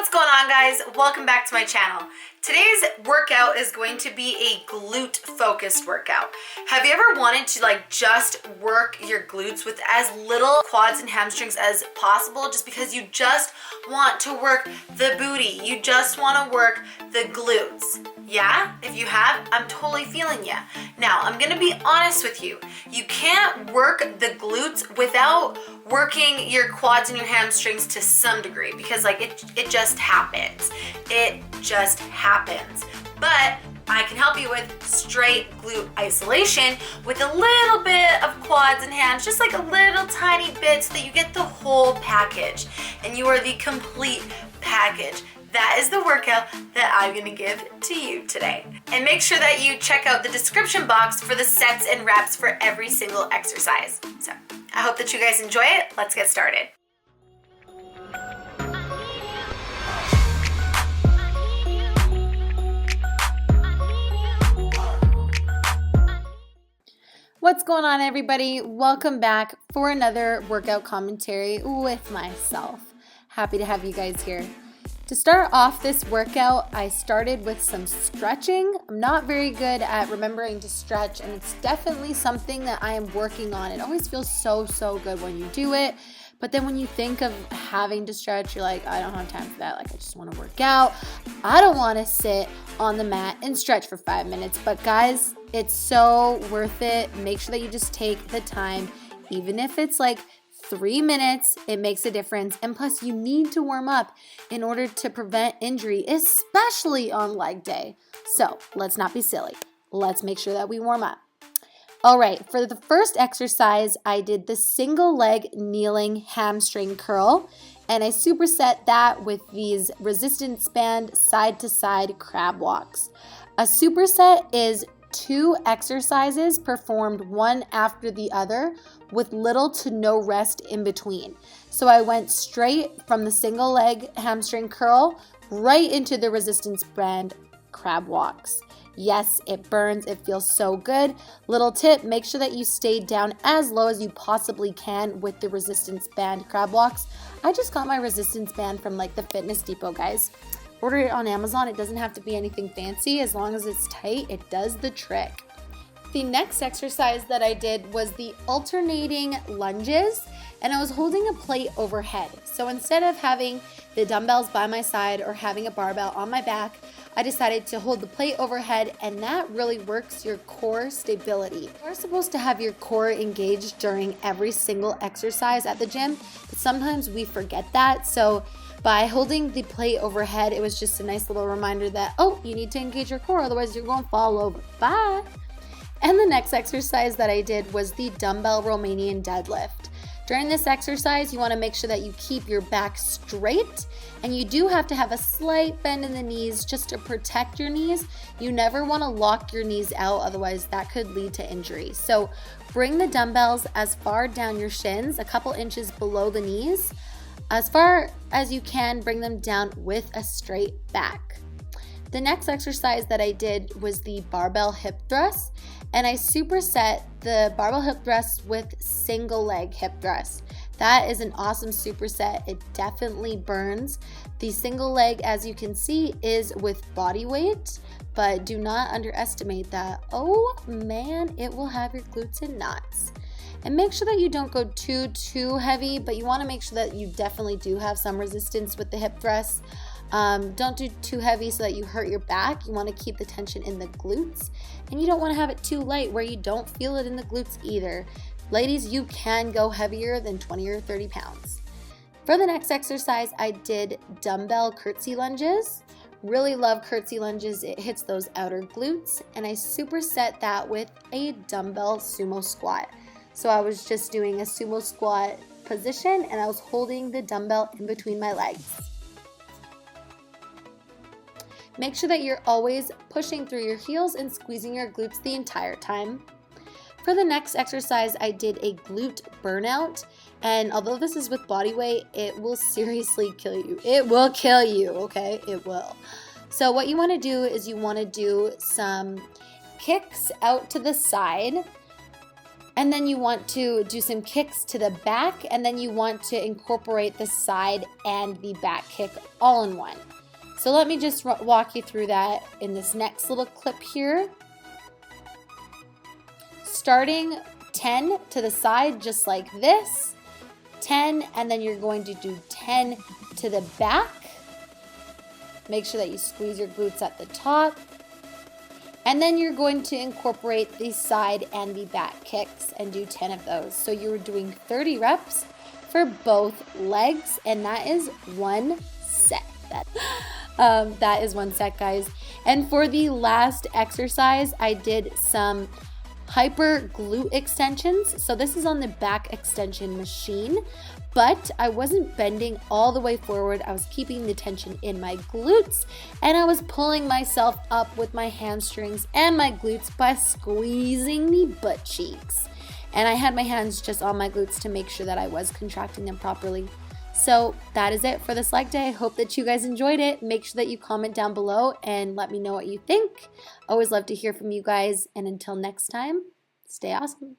What's going on, guys? Welcome back to my channel. Today's workout is going to be a glute focused workout. Have you ever wanted to just work your glutes with as little quads and hamstrings as possible, just because you just want to work the booty, you just want to work the glutes? Yeah, if you have, I'm totally feeling ya. Now, I'm gonna be honest with you. You can't work the glutes without working your quads and your hamstrings to some degree, because it just happens. It just happens. But I can help you with straight glute isolation with a little bit of quads and hams, just like a little tiny bit, so that you get the whole package and you are the complete package. That is the workout that I'm gonna give to you today. And make sure that you check out the description box for the sets and reps for every single exercise. So I hope that you guys enjoy it. Let's get started. What's going on, everybody? Welcome back for another workout commentary with myself. Happy to have you guys here. To start off this workout, I started with some stretching. I'm not very good at remembering to stretch, and it's definitely something that I am working on. It always feels so good when you do it, but then when you think of having to stretch, you're like, I don't have time for that. I just want to work out. I don't want to sit on the mat and stretch for 5 minutes, but guys, it's so worth it. Make sure that you just take the time, even if it's 3 minutes, it makes a difference. And plus, you need to warm up in order to prevent injury, especially on leg day. So let's not be silly. Let's make sure that we warm up. All right, for the first exercise, I did the single leg kneeling hamstring curl, and I superset that with these resistance band side to side crab walks. A superset is 2 exercises performed one after the other with little to no rest in between. So I went straight from the single leg hamstring curl right into the resistance band crab walks. Yes, it burns. It feels so good. Little tip, make sure that you stay down as low as you possibly can with the resistance band crab walks. I just got my resistance band from the Fitness Depot, guys. Order it on Amazon. It doesn't have to be anything fancy. As long as it's tight, it does the trick. The next exercise that I did was the alternating lunges, and I was holding a plate overhead. So instead of having the dumbbells by my side or having a barbell on my back, I decided to hold the plate overhead, and that really works your core stability. You're supposed to have your core engaged during every single exercise at the gym, but sometimes we forget that. So by holding the plate overhead, it was just a nice little reminder that, you need to engage your core, otherwise you're going to fall over. Bye. And the next exercise that I did was the dumbbell Romanian deadlift. During this exercise, you want to make sure that you keep your back straight, and you do have to have a slight bend in the knees just to protect your knees. You never want to lock your knees out, otherwise that could lead to injury. So bring the dumbbells as far down your shins, a couple inches below the knees. As far as you can, bring them down with a straight back. The next exercise that I did was the barbell hip thrust, and I superset the barbell hip thrust with single leg hip thrust. That is an awesome superset. It definitely burns. The single leg, as you can see, is with body weight, but do not underestimate that. Oh man, it will have your glutes in knots. And make sure that you don't go too heavy, but you want to make sure that you definitely do have some resistance with the hip thrust. Don't do too heavy so that you hurt your back. You want to keep the tension in the glutes, and you don't want to have it too light where you don't feel it in the glutes either. Ladies, you can go heavier than 20 or 30 pounds. For the next exercise, I did dumbbell curtsy lunges. Really love curtsy lunges. It hits those outer glutes, and I superset that with a dumbbell sumo squat. So I was just doing a sumo squat position, and I was holding the dumbbell in between my legs. Make sure that you're always pushing through your heels and squeezing your glutes the entire time. For the next exercise, I did a glute burnout, and although this is with body weight, it will seriously kill you. It will kill you, okay? It will. So what you want to do is you want to do some kicks out to the side, And then you want to do some kicks to the back, and then you want to incorporate the side and the back kick all in one. So let me just walk you through that in this next little clip here. Starting 10 to the side, just like this, 10, and then you're going to do 10 to the back. Make sure that you squeeze your glutes at the top. And then you're going to incorporate the side and the back kicks and do 10 of those. So you're doing 30 reps for both legs, and that is one set. That is one set, guys. And for the last exercise, I did some hyper glute extensions. So this is on the back extension machine, but I wasn't bending all the way forward. I was keeping the tension in my glutes, and I was pulling myself up with my hamstrings and my glutes by squeezing the butt cheeks. And I had my hands just on my glutes to make sure that I was contracting them properly. So that is it for this leg day. I hope that you guys enjoyed it. Make sure that you comment down below and let me know what you think. Always love to hear from you guys. And until next time, stay awesome.